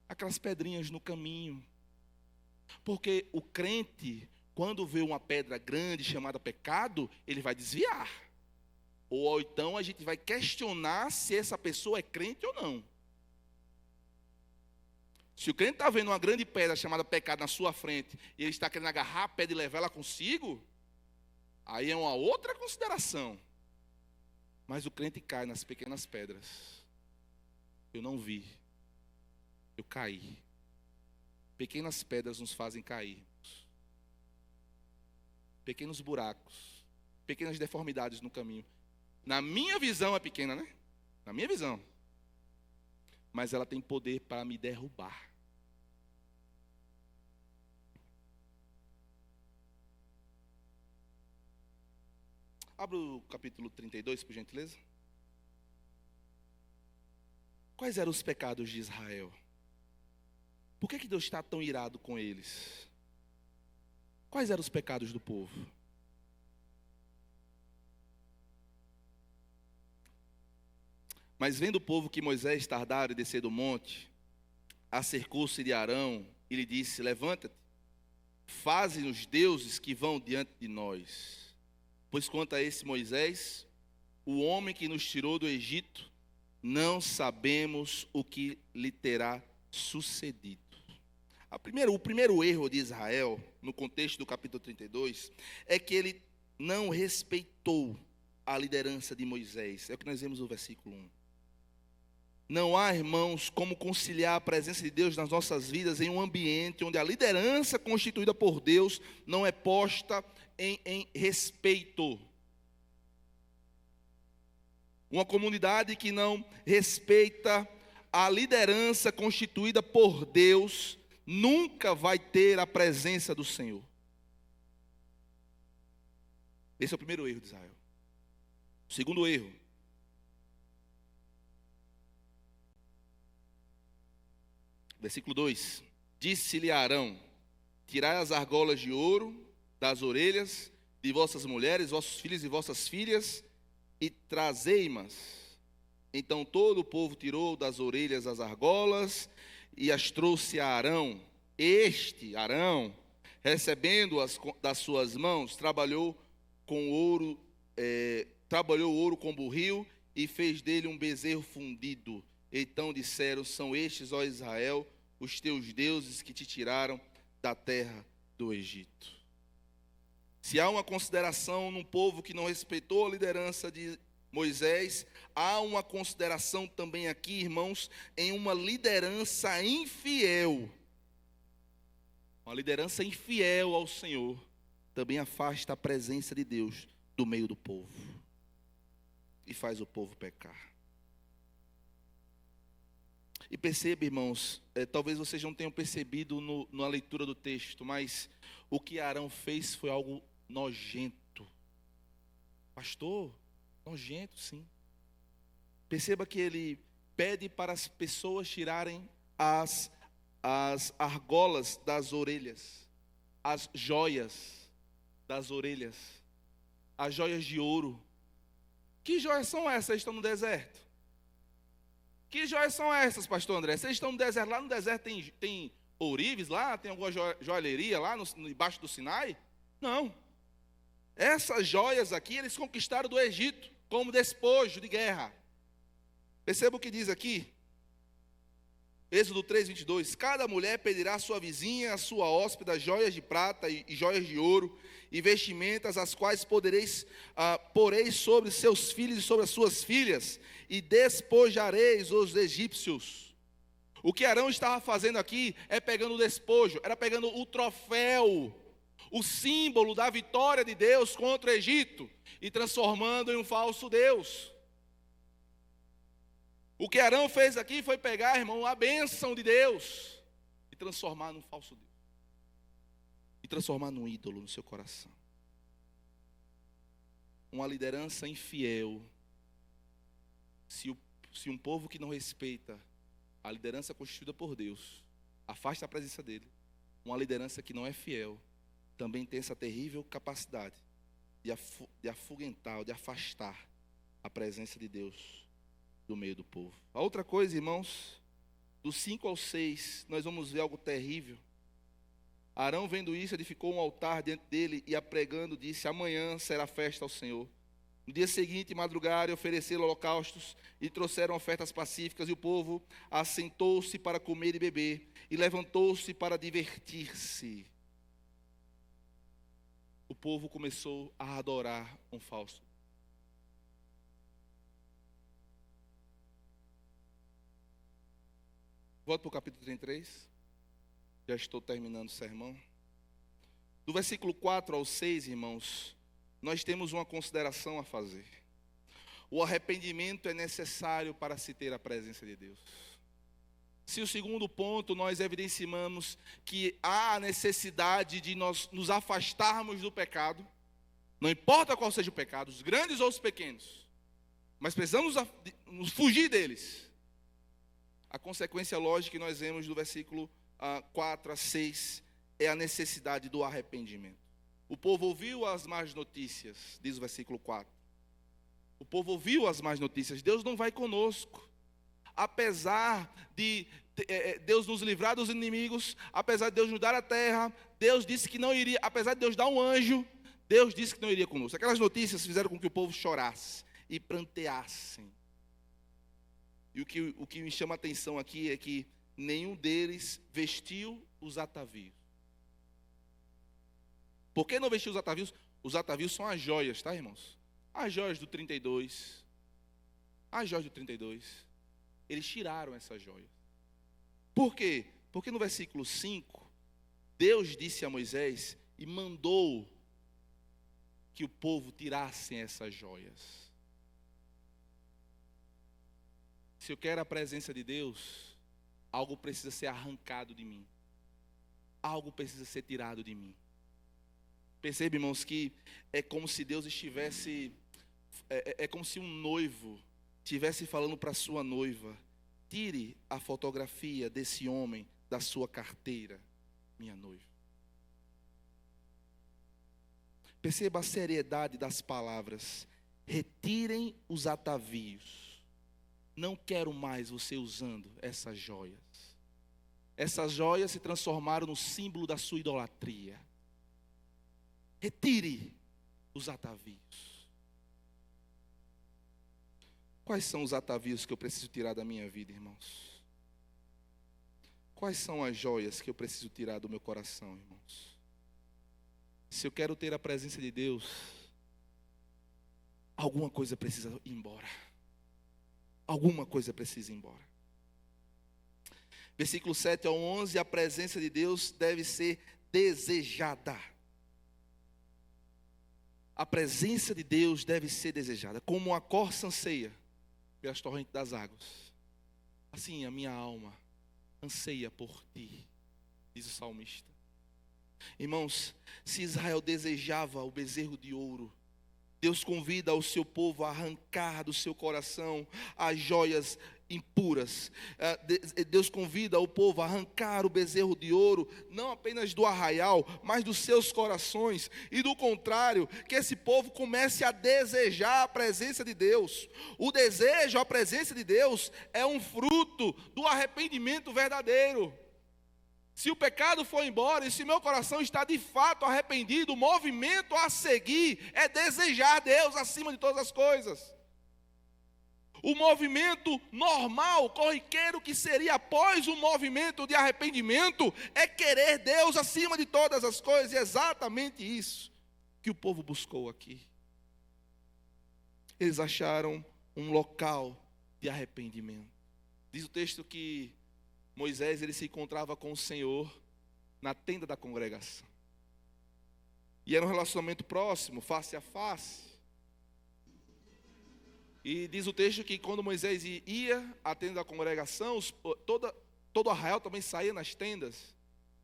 [SPEAKER 1] Aquelas pedrinhas no caminho. Porque o crente, quando vê uma pedra grande chamada pecado, ele vai desviar. Ou então a gente vai questionar se essa pessoa é crente ou não. Se o crente está vendo uma grande pedra chamada pecado na sua frente, e ele está querendo agarrar a pedra e levar ela consigo, aí é uma outra consideração. Mas o crente cai nas pequenas pedras. Eu não vi. Eu caí. Pequenas pedras nos fazem cair. Pequenos buracos. Pequenas deformidades no caminho. Na minha visão é pequena, né? Na minha visão. Mas ela tem poder para me derrubar. Abra o capítulo 32, por gentileza. Quais eram os pecados de Israel? Por que Deus está tão irado com eles? Quais eram os pecados do povo? Mas vendo o povo que Moisés tardara em descer do monte, acercou-se de Arão e lhe disse: levanta-te, faze-nos deuses que vão diante de nós. Pois quanto a esse Moisés, o homem que nos tirou do Egito, não sabemos o que lhe terá sucedido. O primeiro erro de Israel, no contexto do capítulo 32, é que ele não respeitou a liderança de Moisés. É o que nós vemos no versículo 1. Não há, irmãos, como conciliar a presença de Deus nas nossas vidas em um ambiente onde a liderança constituída por Deus não é posta em respeito. Uma comunidade que não respeita a liderança constituída por Deus nunca vai ter a presença do Senhor. Esse é o primeiro erro de Israel. O segundo erro: versículo 2: disse-lhe Arão: tirai as argolas de ouro das orelhas de vossas mulheres, vossos filhos e vossas filhas, e trazei-mas. Então todo o povo tirou das orelhas as argolas e as trouxe a Arão. Este, Arão, recebendo-as das suas mãos, trabalhou o ouro com burril e fez dele um bezerro fundido. Então disseram: são estes, ó Israel, os teus deuses que te tiraram da terra do Egito. Se há uma consideração num povo que não respeitou a liderança de Moisés, há uma consideração também aqui, irmãos, em uma liderança infiel. Uma liderança infiel ao Senhor também afasta a presença de Deus do meio do povo e faz o povo pecar. E perceba, irmãos, talvez vocês não tenham percebido na leitura do texto, mas o que Arão fez foi algo nojento. Pastor, nojento, sim. Perceba que ele pede para as pessoas tirarem as argolas das orelhas, as joias das orelhas, as joias de ouro. Que joias são essas? Vocês estão no deserto. Que joias são essas, pastor André? Vocês estão no deserto, lá no deserto tem ourives lá, tem alguma joalheria lá embaixo do Sinai? Não. Essas joias aqui, eles conquistaram do Egito, como despojo de guerra. Perceba o que diz aqui. Êxodo 3:22, cada mulher pedirá à sua vizinha, à sua hóspeda, joias de prata e joias de ouro, e vestimentas, as quais poreis sobre seus filhos e sobre as suas filhas, e despojareis os egípcios. O que Arão estava fazendo aqui é pegando o despojo, era pegando o troféu, o símbolo da vitória de Deus contra o Egito, e transformando em um falso Deus. O que Arão fez aqui foi pegar, irmão, a bênção de Deus e transformar num falso Deus. E transformar num ídolo no seu coração. Uma liderança infiel. Se um povo que não respeita a liderança constituída por Deus, afasta a presença dele, uma liderança que não é fiel, também tem essa terrível capacidade de afugentar, de afastar a presença de Deus do meio do povo. A outra coisa, irmãos, do 5 ao 6, nós vamos ver algo terrível. Arão, vendo isso, edificou um altar diante dele e, apregando, disse: amanhã será festa ao Senhor. No dia seguinte, madrugaram e ofereceram holocaustos e trouxeram ofertas pacíficas, e o povo assentou-se para comer e beber, e levantou-se para divertir-se. O povo começou a adorar um falso. Volto para o capítulo 33. Já estou terminando o sermão. Do versículo 4 ao 6, irmãos, nós temos uma consideração a fazer. O arrependimento é necessário para se ter a presença de Deus. Se o segundo ponto nós evidenciamos que há a necessidade de nós nos afastarmos do pecado, não importa qual seja o pecado, os grandes ou os pequenos, mas precisamos nos fugir deles. A consequência lógica que nós vemos do versículo 4 a 6 é a necessidade do arrependimento. O povo ouviu as más notícias, diz o versículo 4. O povo ouviu as más notícias, Deus não vai conosco. Apesar de Deus nos livrar dos inimigos, apesar de Deus nos dar a terra, Deus disse que não iria, apesar de Deus dar um anjo, Deus disse que não iria conosco. Aquelas notícias fizeram com que o povo chorasse e pranteassem. E o que me chama a atenção aqui é que nenhum deles vestiu os atavios. Por que não vestiu os atavios? Os atavios são as joias, tá, irmãos? As joias do 32. As joias do 32. Eles tiraram essas joias. Por quê? Porque no versículo 5, Deus disse a Moisés e mandou que o povo tirassem essas joias. Se eu quero a presença de Deus, algo precisa ser arrancado de mim. Algo precisa ser tirado de mim. Percebe, irmãos, que é como se Deus estivesse, é como se um noivo estivesse falando para a sua noiva: tire a fotografia desse homem da sua carteira, minha noiva. Perceba a seriedade das palavras. Retirem os atavios. Não quero mais você usando essas joias. Essas joias se transformaram no símbolo da sua idolatria. Retire os atavios. Quais são os atavios que eu preciso tirar da minha vida, irmãos? Quais são as joias que eu preciso tirar do meu coração, irmãos? Se eu quero ter a presença de Deus, alguma coisa precisa ir embora. Alguma coisa precisa ir embora. Versículo 7 ao 11, a presença de Deus deve ser desejada. A presença de Deus deve ser desejada, como uma corça anseia pelas torrentes das águas. Assim a minha alma anseia por ti, diz o salmista. Irmãos, se Israel desejava o bezerro de ouro, Deus convida o seu povo a arrancar do seu coração as joias impuras. Deus convida o povo a arrancar o bezerro de ouro, não apenas do arraial, mas dos seus corações. E do contrário, que esse povo comece a desejar a presença de Deus. O desejo, a presença de Deus, é um fruto do arrependimento verdadeiro. Se o pecado for embora e se meu coração está de fato arrependido, o movimento a seguir é desejar Deus acima de todas as coisas. O movimento normal, corriqueiro, que seria após o movimento de arrependimento, é querer Deus acima de todas as coisas. E é exatamente isso que o povo buscou aqui. Eles acharam um local de arrependimento. Diz o texto que Moisés ele se encontrava com o Senhor na tenda da congregação. E era um relacionamento próximo, face a face. E diz o texto que quando Moisés ia à tenda da congregação, todo arraial também saía nas tendas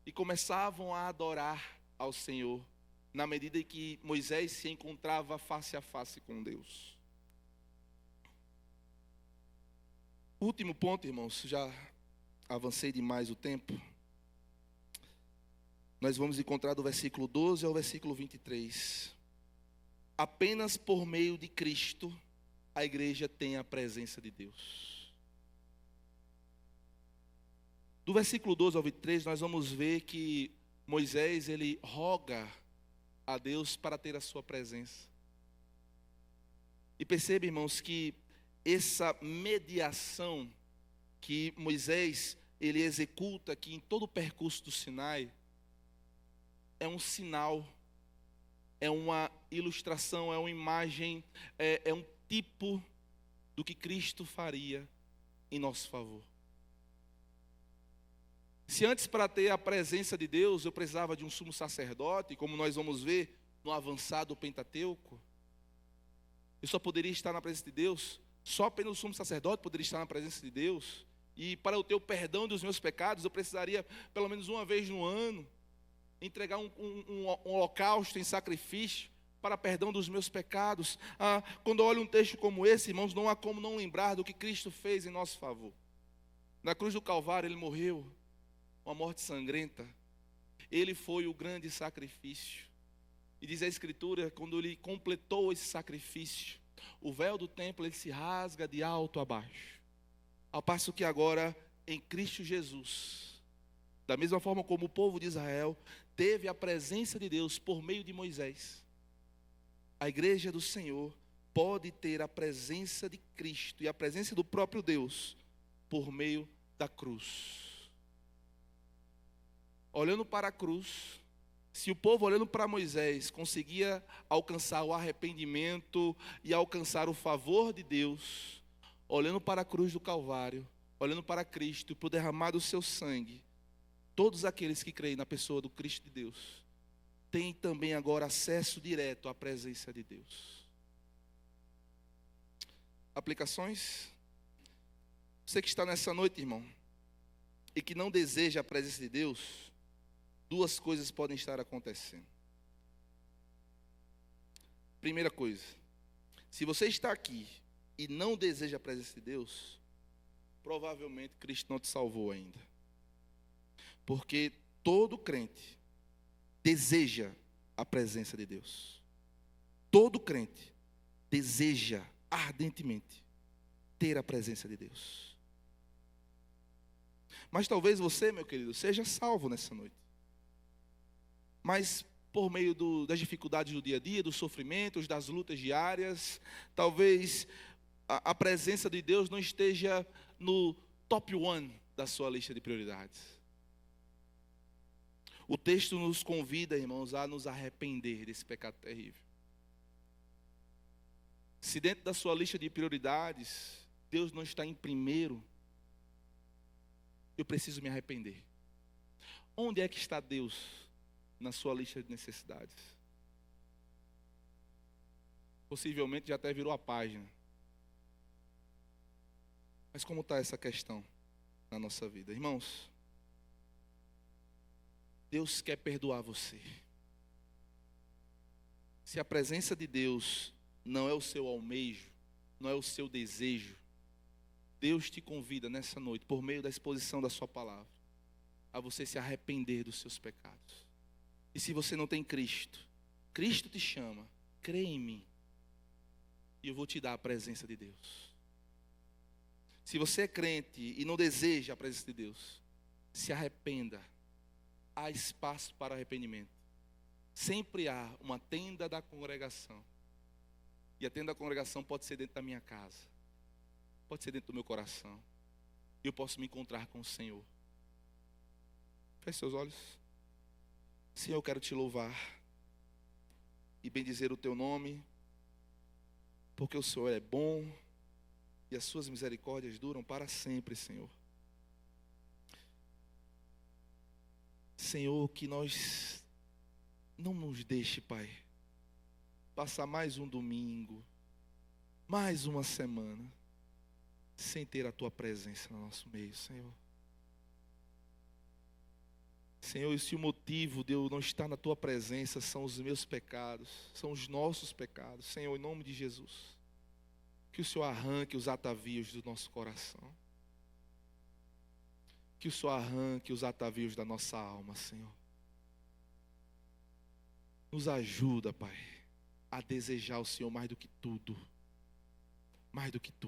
[SPEAKER 1] e começavam a adorar ao Senhor, na medida em que Moisés se encontrava face a face com Deus. Último ponto, irmãos, já avancei demais o tempo. Nós vamos encontrar do versículo 12 ao versículo 23. Apenas por meio de Cristo a igreja tem a presença de Deus. Do versículo 12 ao 23, nós vamos ver que Moisés, ele roga a Deus para ter a sua presença. E perceba, irmãos, que essa mediação que Moisés, ele executa aqui em todo o percurso do Sinai, é um sinal, é uma ilustração, é uma imagem, é um tipo do que Cristo faria em nosso favor. Se antes, para ter a presença de Deus, eu precisava de um sumo sacerdote, como nós vamos ver no avançado Pentateuco, eu só poderia estar na presença de Deus, só apenas o sumo sacerdote poderia estar na presença de Deus, e para eu ter o perdão dos meus pecados, eu precisaria, pelo menos uma vez no ano, entregar um holocausto em sacrifício, para perdão dos meus pecados. Quando eu olho um texto como esse, irmãos, não há como não lembrar do que Cristo fez em nosso favor. Na cruz do Calvário ele morreu, uma morte sangrenta. Ele foi o grande sacrifício. E diz a Escritura, quando ele completou esse sacrifício, o véu do templo ele se rasga de alto a baixo. Ao passo que agora, em Cristo Jesus, da mesma forma como o povo de Israel teve a presença de Deus por meio de Moisés, a igreja do Senhor pode ter a presença de Cristo e a presença do próprio Deus por meio da cruz. Olhando para a cruz, se o povo olhando para Moisés conseguia alcançar o arrependimento e alcançar o favor de Deus, olhando para a cruz do Calvário, olhando para Cristo e por derramar do seu sangue, todos aqueles que creem na pessoa do Cristo de Deus têm também agora acesso direto à presença de Deus. Aplicações? Você que está nessa noite, irmão, e que não deseja a presença de Deus, duas coisas podem estar acontecendo. Primeira coisa, se você está aqui e não deseja a presença de Deus, provavelmente Cristo não te salvou ainda. Porque todo crente deseja a presença de Deus. Todo crente deseja ardentemente ter a presença de Deus. Mas talvez você, meu querido, seja salvo nessa noite. Mas por meio das dificuldades do dia a dia, dos sofrimentos, das lutas diárias, talvez a presença de Deus não esteja no top one da sua lista de prioridades. O texto nos convida, irmãos, a nos arrepender desse pecado terrível. Se dentro da sua lista de prioridades, Deus não está em primeiro, eu preciso me arrepender. Onde é que está Deus na sua lista de necessidades? Possivelmente já até virou a página. Mas como está essa questão na nossa vida? Irmãos, Deus quer perdoar você. Se a presença de Deus não é o seu almejo, não é o seu desejo, Deus te convida nessa noite, por meio da exposição da sua palavra, a você se arrepender dos seus pecados. E se você não tem Cristo, Cristo te chama, crê em mim, e eu vou te dar a presença de Deus. Se você é crente e não deseja a presença de Deus, se arrependa. Há espaço para arrependimento. Sempre há uma tenda da congregação. E a tenda da congregação pode ser dentro da minha casa, pode ser dentro do meu coração. E eu posso me encontrar com o Senhor. Feche seus olhos. Senhor, eu quero te louvar e bendizer o teu nome, porque o Senhor é bom e as suas misericórdias duram para sempre, Senhor. Senhor, que nós não nos deixe, Pai, passar mais um domingo, mais uma semana, sem ter a tua presença no nosso meio, Senhor. Senhor, e se o motivo de eu não estar na tua presença são os meus pecados, são os nossos pecados, Senhor, em nome de Jesus, que o Senhor arranque os atavios do nosso coração, que o Senhor arranque os atavios da nossa alma, Senhor. Nos ajuda, Pai, a desejar o Senhor mais do que tudo,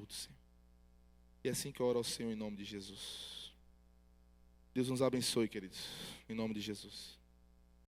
[SPEAKER 1] Senhor. E é assim que eu oro ao Senhor em nome de Jesus. Deus nos abençoe, queridos, em nome de Jesus.